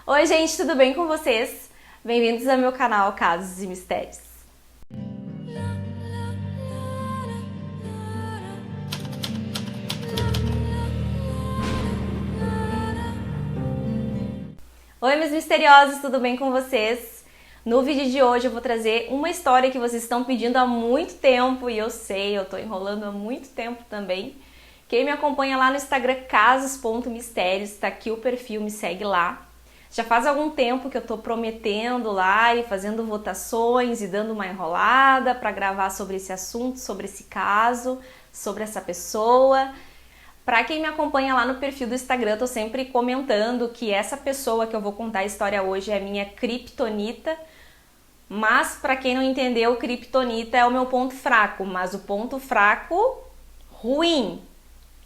Oi gente, tudo bem com vocês? Bem-vindos ao meu canal Casos e Mistérios. Oi meus misteriosos, tudo bem com vocês? No vídeo de hoje eu vou trazer uma história que vocês estão pedindo há muito tempo e eu sei, eu tô enrolando há muito tempo também. Quem me acompanha lá no Instagram casos.mistérios, tá aqui o perfil, me segue lá. Já faz algum tempo que eu tô prometendo lá e fazendo votações e dando uma enrolada para gravar sobre esse assunto, sobre esse caso, sobre essa pessoa. Para quem me acompanha lá no perfil do Instagram, eu tô sempre comentando que essa pessoa que eu vou contar a história hoje é a minha kriptonita. Mas para quem não entendeu, kriptonita é o meu ponto fraco, mas o ponto fraco ruim,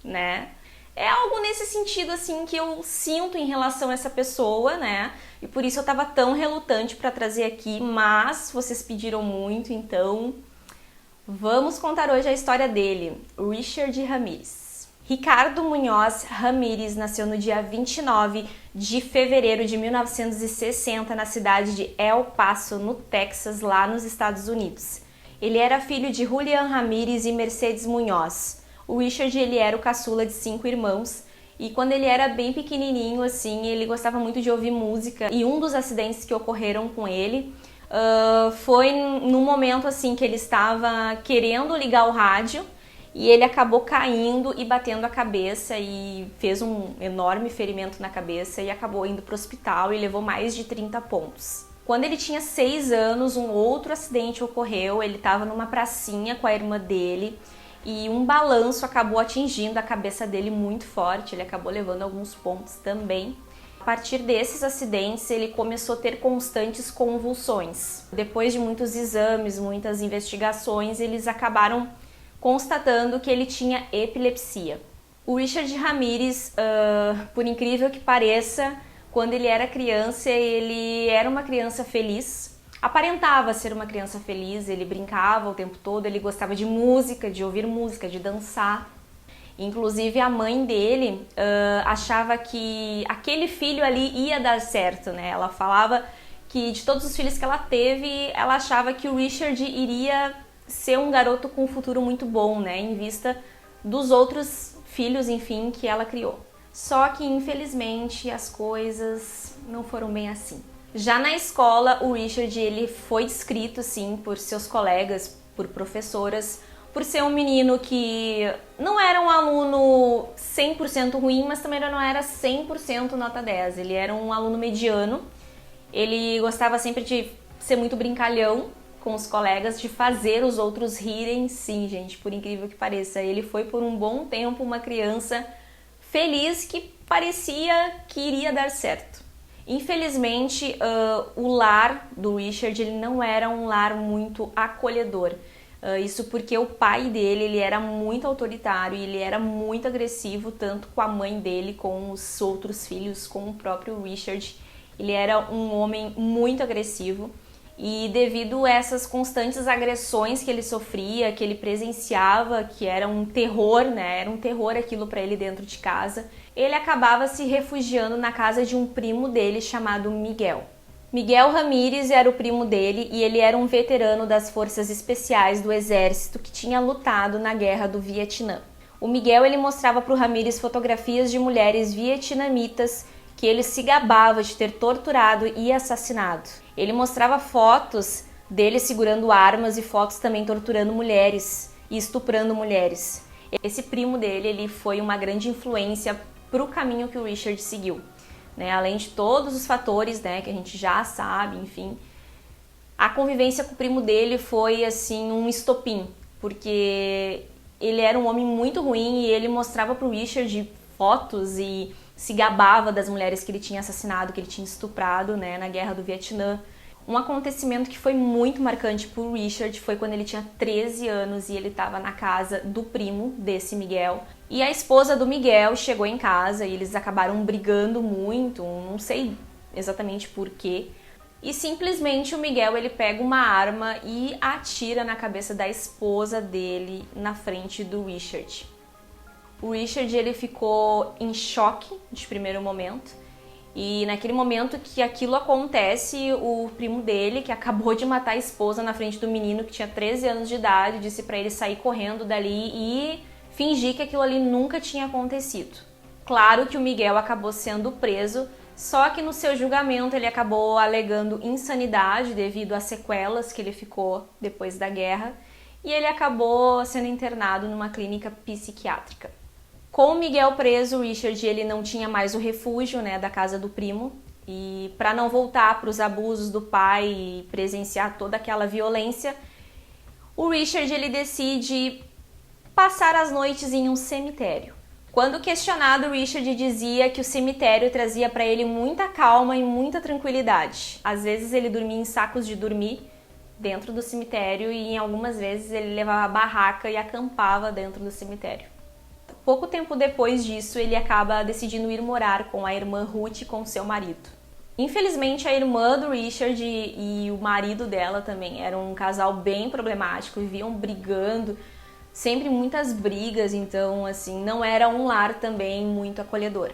né? É algo nesse sentido assim que eu sinto em relação a essa pessoa, né? E por isso eu tava tão relutante para trazer aqui, mas vocês pediram muito, então vamos contar hoje a história dele, Richard Ramirez. Ricardo Munhoz Ramirez nasceu no dia 29 de fevereiro de 1960 na cidade de El Paso, no Texas, lá nos Estados Unidos. Ele era filho de Julian Ramirez e Mercedes Munhoz. O Richard, ele era o caçula de 5 irmãos e quando ele era bem pequenininho, assim, ele gostava muito de ouvir música. E um dos acidentes que ocorreram com ele foi num momento, assim, que ele estava querendo ligar o rádio e ele acabou caindo e batendo a cabeça e fez um enorme ferimento na cabeça e acabou indo para o hospital e levou mais de 30 pontos. Quando ele tinha 6 anos, um outro acidente ocorreu, ele estava numa pracinha com a irmã dele e um balanço acabou atingindo a cabeça dele muito forte, ele acabou levando alguns pontos também. A partir desses acidentes, ele começou a ter constantes convulsões. Depois de muitos exames, muitas investigações, eles acabaram constatando que ele tinha epilepsia. O Richard Ramirez, por incrível que pareça, quando ele era criança, ele era uma criança feliz. Aparentava ser uma criança feliz, ele brincava o tempo todo, ele gostava de música, de ouvir música, de dançar. Inclusive a mãe dele achava que aquele filho ali ia dar certo, né? Ela falava que de todos os filhos que ela teve, ela achava que o Richard iria ser um garoto com um futuro muito bom, né? Em vista dos outros filhos, enfim, que ela criou. Só que infelizmente as coisas não foram bem assim. Já na escola, o Richard ele foi descrito, sim, por seus colegas, por professoras, por ser um menino que não era um aluno 100% ruim, mas também não era 100% nota 10. Ele era um aluno mediano, ele gostava sempre de ser muito brincalhão com os colegas, de fazer os outros rirem, sim, gente, por incrível que pareça. Ele foi por um bom tempo uma criança feliz que parecia que iria dar certo. Infelizmente, o lar do Richard ele não era um lar muito acolhedor. Isso porque o pai dele ele era muito autoritário e ele era muito agressivo, tanto com a mãe dele, com os outros filhos, com o próprio Richard. Ele era um homem muito agressivo e devido a essas constantes agressões que ele sofria, que ele presenciava, que era um terror, né? Era um terror aquilo para ele dentro de casa. Ele acabava se refugiando na casa de um primo dele chamado Miguel. Miguel Ramirez era o primo dele e ele era um veterano das forças especiais do exército que tinha lutado na guerra do Vietnã. O Miguel ele mostrava para o Ramirez fotografias de mulheres vietnamitas que ele se gabava de ter torturado e assassinado. Ele mostrava fotos dele segurando armas e fotos também torturando mulheres e estuprando mulheres. Esse primo dele ele foi uma grande influência para o caminho que o Richard seguiu, né? Além de todos os fatores, né, que a gente já sabe, enfim, a convivência com o primo dele foi assim um estopim, porque ele era um homem muito ruim e ele mostrava para o Richard fotos e se gabava das mulheres que ele tinha assassinado, que ele tinha estuprado, né, na guerra do Vietnã. Um acontecimento que foi muito marcante para o Richard foi quando ele tinha 13 anos e ele estava na casa do primo desse Miguel. E a esposa do Miguel chegou em casa e eles acabaram brigando muito, não sei exatamente por quê. E simplesmente o Miguel ele pega uma arma e atira na cabeça da esposa dele na frente do Richard. O Richard ele ficou em choque de primeiro momento E naquele momento que aquilo acontece, o primo dele, que acabou de matar a esposa na frente do menino que tinha 13 anos de idade, disse pra ele sair correndo dali e fingir que aquilo ali nunca tinha acontecido. Claro que o Miguel acabou sendo preso, só que no seu julgamento ele acabou alegando insanidade devido às sequelas que ele ficou depois da guerra, e ele acabou sendo internado numa clínica psiquiátrica. Com o Miguel preso, o Richard ele não tinha mais o refúgio, né, da casa do primo, e para não voltar para os abusos do pai e presenciar toda aquela violência, o Richard ele decide passar as noites em um cemitério. Quando questionado, o Richard dizia que o cemitério trazia para ele muita calma e muita tranquilidade. Às vezes ele dormia em sacos de dormir dentro do cemitério e em algumas vezes ele levava a barraca e acampava dentro do cemitério. Pouco tempo depois disso, ele acaba decidindo ir morar com a irmã Ruth e com seu marido. Infelizmente, a irmã do Richard e o marido dela também eram um casal bem problemático, viviam brigando, sempre muitas brigas, então assim, não era um lar também muito acolhedor.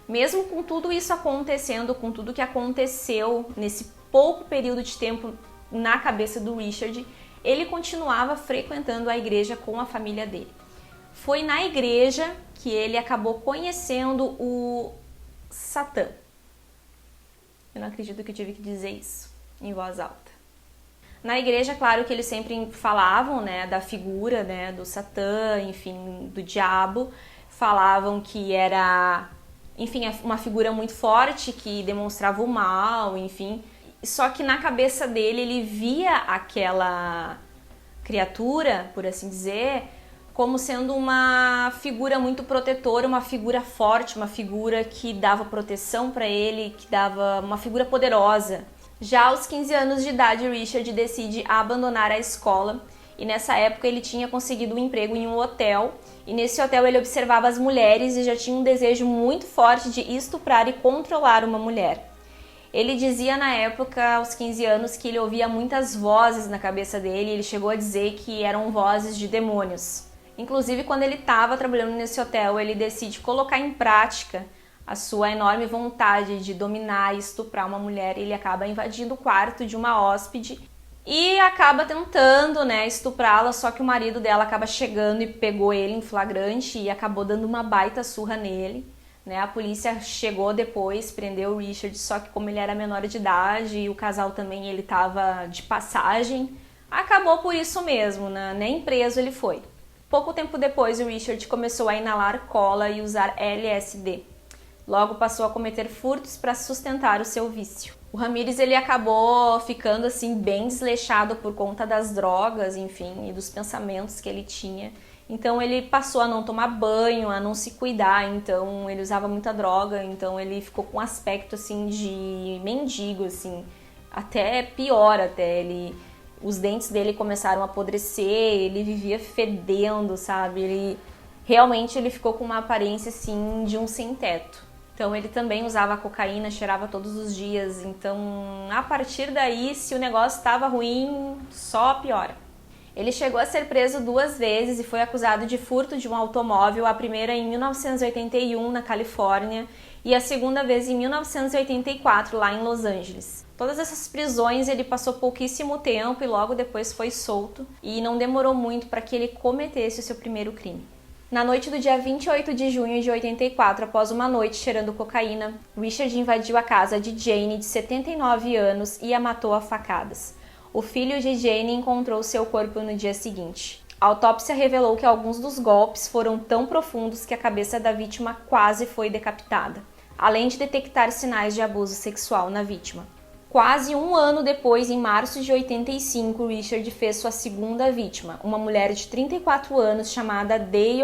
Mesmo com tudo isso acontecendo, com tudo que aconteceu nesse pouco período de tempo na cabeça do Richard, ele continuava frequentando a igreja com a família dele. Foi na igreja que ele acabou conhecendo o Satã. Eu não acredito que eu tive que dizer isso em voz alta. Na igreja, claro que eles sempre falavam, né, da figura, né, do Satã, enfim, do diabo. Falavam que era, enfim, uma figura muito forte que demonstrava o mal, enfim. Só que na cabeça dele ele via aquela criatura, por assim dizer, como sendo uma figura muito protetora, uma figura forte, uma figura que dava proteção para ele, que dava uma figura poderosa. Já aos 15 anos de idade, Richard decide abandonar a escola e nessa época ele tinha conseguido um emprego em um hotel e nesse hotel ele observava as mulheres e já tinha um desejo muito forte de estuprar e controlar uma mulher. Ele dizia na época, aos 15 anos, que ele ouvia muitas vozes na cabeça dele e ele chegou a dizer que eram vozes de demônios. Inclusive, quando ele estava trabalhando nesse hotel, ele decide colocar em prática a sua enorme vontade de dominar e estuprar uma mulher. Ele acaba invadindo o quarto de uma hóspede e acaba tentando, né, estuprá-la, só que o marido dela acaba chegando e pegou ele em flagrante e acabou dando uma baita surra nele. Né? A polícia chegou depois, prendeu o Richard, só que como ele era menor de idade e o casal também ele estava de passagem, acabou por isso mesmo, né? Nem preso ele foi. Pouco tempo depois, o Richard começou a inalar cola e usar LSD. Logo passou a cometer furtos para sustentar o seu vício. O Ramírez ele acabou ficando assim bem desleixado por conta das drogas, enfim, e dos pensamentos que ele tinha. Então ele passou a não tomar banho, a não se cuidar, então ele usava muita droga, então ele ficou com um aspecto assim de mendigo, assim, até pior até ele. Os dentes dele começaram a apodrecer, ele vivia fedendo, sabe? Ele ficou com uma aparência assim de um sem-teto. Então ele também usava cocaína, cheirava todos os dias. Então, a partir daí, se o negócio estava ruim, só piora. Ele chegou a ser preso 2 vezes e foi acusado de furto de um automóvel, a primeira em 1981 na Califórnia e a segunda vez em 1984 lá em Los Angeles. Todas essas prisões ele passou pouquíssimo tempo e logo depois foi solto e não demorou muito para que ele cometesse o seu primeiro crime. Na noite do dia 28 de junho de 84, após uma noite cheirando cocaína, Richard invadiu a casa de Jane, de 79 anos, e a matou a facadas. O filho de Jane encontrou seu corpo no dia seguinte. A autópsia revelou que alguns dos golpes foram tão profundos que a cabeça da vítima quase foi decapitada, além de detectar sinais de abuso sexual na vítima. Quase um ano depois, em março de 85, Richard fez sua segunda vítima, uma mulher de 34 anos chamada Dale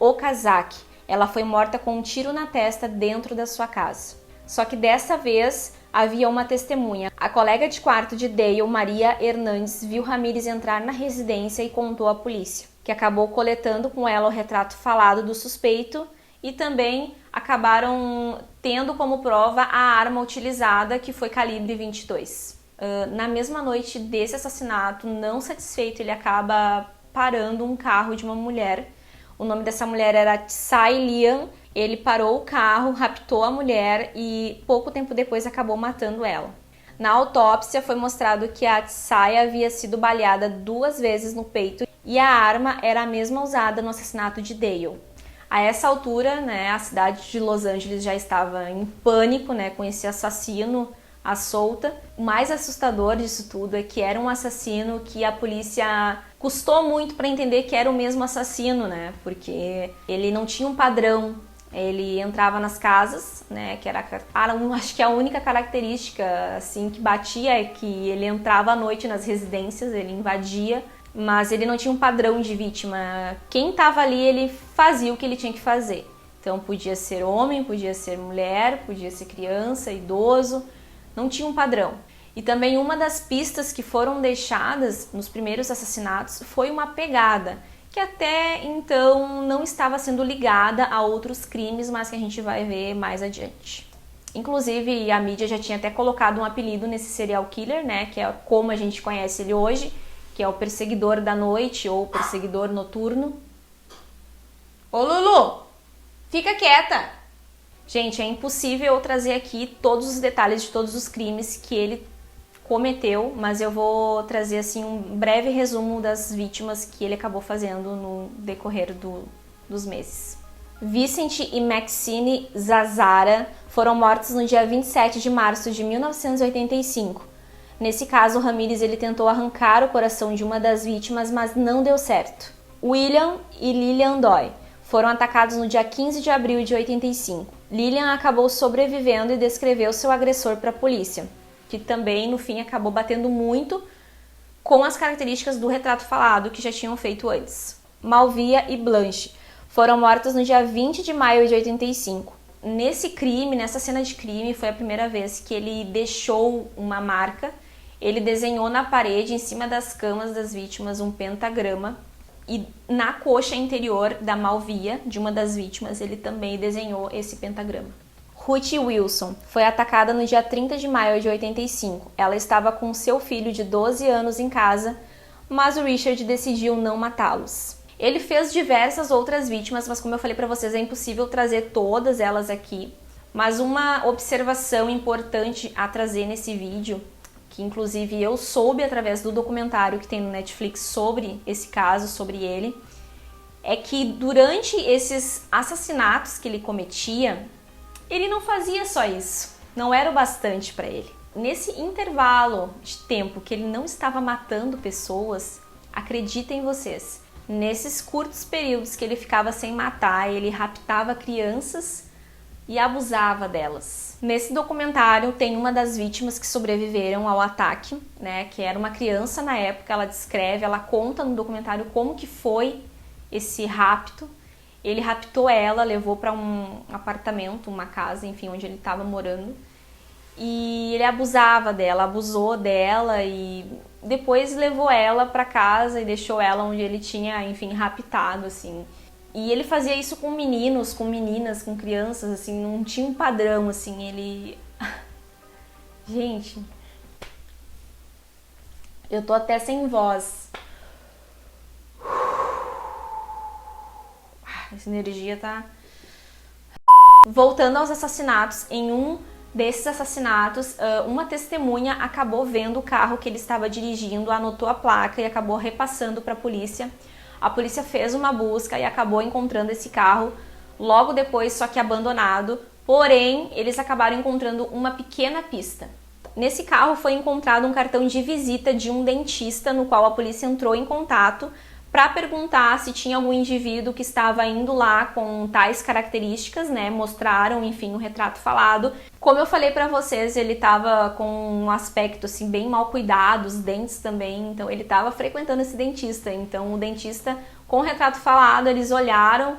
Okazaki. Ela foi morta com um tiro na testa dentro da sua casa. Só que dessa vez havia uma testemunha. A colega de quarto de Dale, Maria Hernandes, viu Ramírez entrar na residência e contou à polícia, que acabou coletando com ela o retrato falado do suspeito e também acabaram tendo como prova a arma utilizada, que foi calibre 22. Na mesma noite desse assassinato, não satisfeito, ele acaba parando um carro de uma mulher. O nome dessa mulher era Tsai Lian Ele parou o carro, raptou a mulher e pouco tempo depois acabou matando ela. Na autópsia foi mostrado que a Tsai havia sido baleada 2 vezes no peito e a arma era a mesma usada no assassinato de Dale. A essa altura, né, a cidade de Los Angeles já estava em pânico, né, com esse assassino à solta. O mais assustador disso tudo é que era um assassino que a polícia custou muito para entender que era o mesmo assassino, né, porque ele não tinha um padrão. Ele entrava nas casas, né, que era, acho que a única característica assim que batia é que ele entrava à noite nas residências, ele invadia, mas ele não tinha um padrão de vítima. Quem estava ali, ele fazia o que ele tinha que fazer. Então podia ser homem, podia ser mulher, podia ser criança, idoso, não tinha um padrão. E também uma das pistas que foram deixadas nos primeiros assassinatos foi uma pegada, que até então não estava sendo ligada a outros crimes, mas que a gente vai ver mais adiante. Inclusive, a mídia já tinha até colocado um apelido nesse serial killer, né, que é como a gente conhece ele hoje, que é o perseguidor da noite ou perseguidor noturno. Ô Lulu, fica quieta! Gente, é impossível eu trazer aqui todos os detalhes de todos os crimes que ele cometeu, mas eu vou trazer assim um breve resumo das vítimas que ele acabou fazendo no decorrer dos meses. Vincent e Maxine Zazzara foram mortos no dia 27 de março de 1985. Nesse caso, Ramirez ele tentou arrancar o coração de uma das vítimas, mas não deu certo. William e Lillian Doy foram atacados no dia 15 de abril de 85. Lillian acabou sobrevivendo e descreveu seu agressor para a polícia, que também, no fim, acabou batendo muito com as características do retrato falado que já tinham feito antes. Malvia e Blanche foram mortas no dia 20 de maio de 85. Nesse crime, nessa cena de crime, foi a primeira vez que ele deixou uma marca. Ele desenhou na parede, em cima das camas das vítimas, um pentagrama. E na coxa interior da Malvia, de uma das vítimas, ele também desenhou esse pentagrama. Ruth Wilson foi atacada no dia 30 de maio de 85. Ela estava com seu filho de 12 anos em casa, mas o Richard decidiu não matá-los. Ele fez diversas outras vítimas, mas como eu falei para vocês, é impossível trazer todas elas aqui. Mas uma observação importante a trazer nesse vídeo, que inclusive eu soube através do documentário que tem no Netflix sobre esse caso, sobre ele, é que durante esses assassinatos que ele cometia, ele não fazia só isso, não era o bastante para ele. Nesse intervalo de tempo que ele não estava matando pessoas, acreditem vocês, nesses curtos períodos que ele ficava sem matar, ele raptava crianças e abusava delas. Nesse documentário tem uma das vítimas que sobreviveram ao ataque, né, que era uma criança na época, ela descreve, ela conta no documentário como que foi esse rapto. Ele raptou ela, levou para um apartamento, uma casa, enfim, onde ele estava morando. E ele abusava dela, abusou dela e depois levou ela para casa e deixou ela onde ele tinha, enfim, raptado, assim. E ele fazia isso com meninos, com meninas, com crianças, assim, não tinha um padrão, assim, ele... Gente, eu tô até sem voz. Essa energia tá... Voltando aos assassinatos, em um desses assassinatos, uma testemunha acabou vendo o carro que ele estava dirigindo, anotou a placa e acabou repassando para a polícia. A polícia fez uma busca e acabou encontrando esse carro logo depois, só que abandonado. Porém, eles acabaram encontrando uma pequena pista. Nesse carro foi encontrado um cartão de visita de um dentista, no qual a polícia entrou em contato para perguntar se tinha algum indivíduo que estava indo lá com tais características, né? Mostraram, enfim, o retrato falado. Como eu falei para vocês, ele estava com um aspecto assim bem mal cuidado, os dentes também, então ele estava frequentando esse dentista. Então o dentista, com o retrato falado, eles olharam,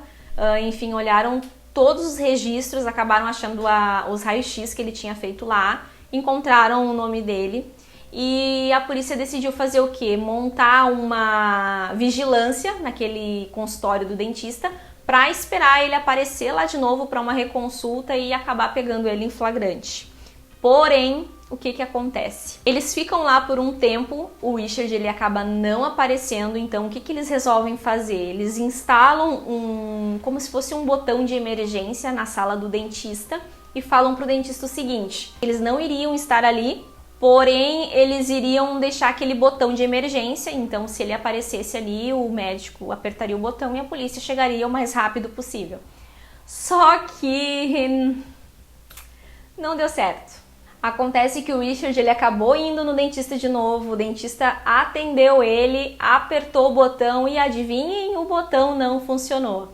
enfim, olharam todos os registros, acabaram achando os raios-x que ele tinha feito lá, encontraram o nome dele. E a polícia decidiu fazer o quê? Montar uma vigilância naquele consultório do dentista para esperar ele aparecer lá de novo para uma reconsulta e acabar pegando ele em flagrante. Porém, o que que acontece? Eles ficam lá por um tempo, o Richard ele acaba não aparecendo, então o que que eles resolvem fazer? Eles instalam como se fosse um botão de emergência na sala do dentista e falam pro dentista o seguinte: eles não iriam estar ali, porém eles iriam deixar aquele botão de emergência, então se ele aparecesse ali, o médico apertaria o botão e a polícia chegaria o mais rápido possível. Só que não deu certo. Acontece que o Richard ele acabou indo no dentista de novo, o dentista atendeu ele, apertou o botão e adivinhem, o botão não funcionou.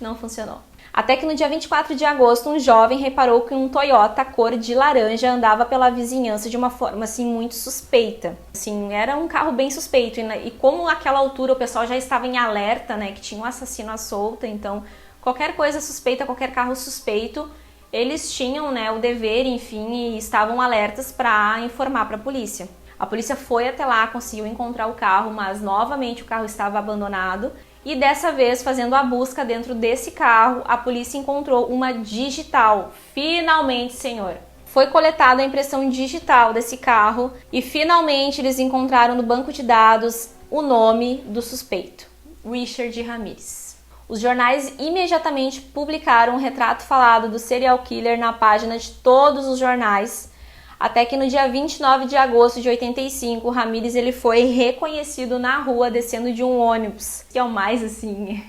Não funcionou. Até que no dia 24 de agosto, um jovem reparou que um Toyota cor de laranja andava pela vizinhança de uma forma assim muito suspeita. Assim, era um carro bem suspeito e como naquela altura o pessoal já estava em alerta, né, que tinha um assassino à solta, então qualquer coisa suspeita, qualquer carro suspeito, eles tinham, né, o dever, enfim, e estavam alertas para informar para a polícia. A polícia foi até lá, conseguiu encontrar o carro, mas novamente o carro estava abandonado. E dessa vez, fazendo a busca dentro desse carro, a polícia encontrou uma digital. Finalmente, senhor! Foi coletada a impressão digital desse carro e finalmente eles encontraram no banco de dados o nome do suspeito, Richard Ramirez. Os jornais imediatamente publicaram um retrato falado do serial killer na página de todos os jornais, até que no dia 29 de agosto de 85, o Ramirez ele foi reconhecido na rua descendo de um ônibus, que é o mais assim...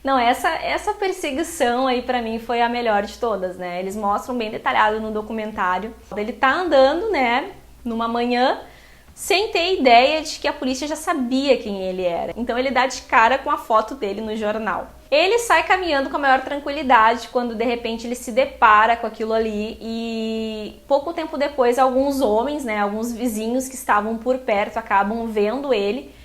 Não, essa perseguição aí pra mim foi a melhor de todas, né? Eles mostram bem detalhado no documentário. Ele tá andando, né, numa manhã, sem ter ideia de que a polícia já sabia quem ele era. Então ele dá de cara com a foto dele no jornal. Ele sai caminhando com a maior tranquilidade quando de repente ele se depara com aquilo ali e pouco tempo depois alguns homens, né, alguns vizinhos que estavam por perto acabam vendo ele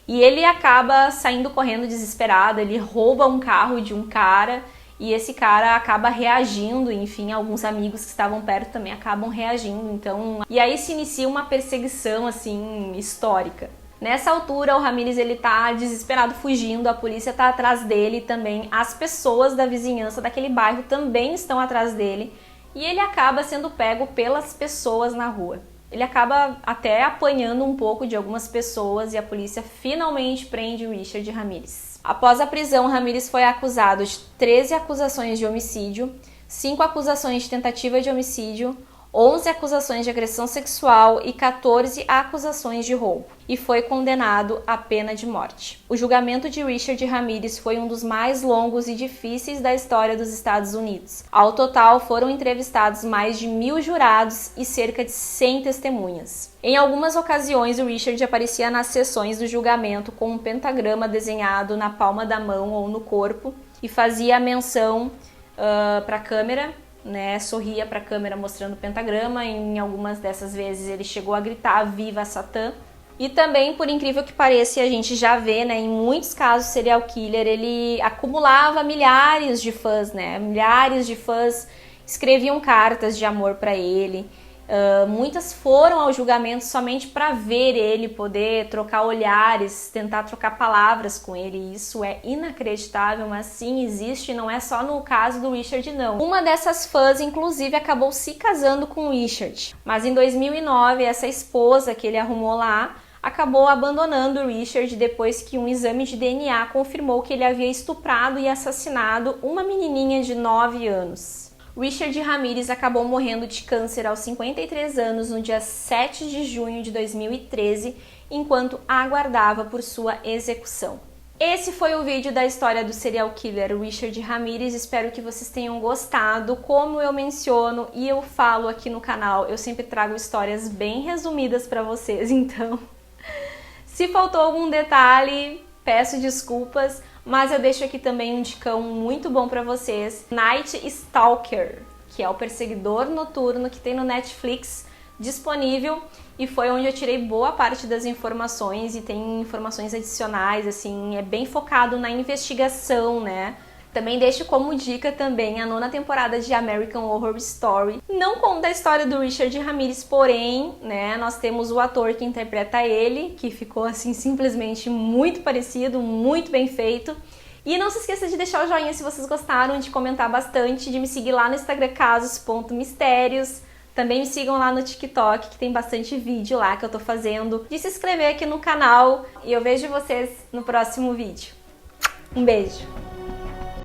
e ele acaba saindo correndo desesperado, ele rouba um carro de um cara e esse cara acaba reagindo, enfim, alguns amigos que estavam perto também acabam reagindo, então... E aí se inicia uma perseguição, assim, histórica. Nessa altura, o Ramirez, ele tá desesperado fugindo, a polícia tá atrás dele também, as pessoas da vizinhança daquele bairro também estão atrás dele, e ele acaba sendo pego pelas pessoas na rua. Ele acaba até apanhando um pouco de algumas pessoas e a polícia finalmente prende o Richard Ramirez. Após a prisão, Ramirez foi acusado de 13 acusações de homicídio, 5 acusações de tentativa de homicídio, 11 acusações de agressão sexual e 14 acusações de roubo, e foi condenado à pena de morte. O julgamento de Richard Ramirez foi um dos mais longos e difíceis da história dos Estados Unidos. Ao total, foram entrevistados mais de 1.000 jurados e cerca de 100 testemunhas. Em algumas ocasiões, o Richard aparecia nas sessões do julgamento com um pentagrama desenhado na palma da mão ou no corpo e fazia menção para a câmera, né, sorria para a câmera mostrando o pentagrama. Em algumas dessas vezes ele chegou a gritar "Viva Satã!". E também, por incrível que pareça, a gente já vê, né, em muitos casos serial killer, ele acumulava milhares de fãs, né, milhares de fãs escreviam cartas de amor para ele. Muitas foram ao julgamento somente para ver ele, poder trocar olhares, tentar trocar palavras com ele. Isso é inacreditável, mas sim, existe, não é só no caso do Richard, não. Uma dessas fãs, inclusive, acabou se casando com o Richard, mas em 2009, essa esposa que ele arrumou lá acabou abandonando o Richard depois que um exame de DNA confirmou que ele havia estuprado e assassinado uma menininha de 9 anos. Richard Ramirez acabou morrendo de câncer aos 53 anos no dia 7 de junho de 2013, enquanto aguardava por sua execução. Esse foi o vídeo da história do serial killer Richard Ramirez, espero que vocês tenham gostado. Como eu menciono e eu falo aqui no canal, eu sempre trago histórias bem resumidas para vocês, então se faltou algum detalhe, peço desculpas, mas eu deixo aqui também um dicão muito bom para vocês, Night Stalker, que é o perseguidor noturno que tem no Netflix disponível e foi onde eu tirei boa parte das informações e tem informações adicionais, assim, é bem focado na investigação, né? Também deixo como dica também a 9ª temporada de American Horror Story. Não conta a história do Richard Ramirez, porém, né, nós temos o ator que interpreta ele, que ficou assim simplesmente muito parecido, muito bem feito. E não se esqueça de deixar o joinha se vocês gostaram, de comentar bastante, de me seguir lá no Instagram casos.mistérios, Também me sigam lá no TikTok, que tem bastante vídeo lá que eu tô fazendo. E se inscrever aqui no canal. E eu vejo vocês no próximo vídeo. Um beijo!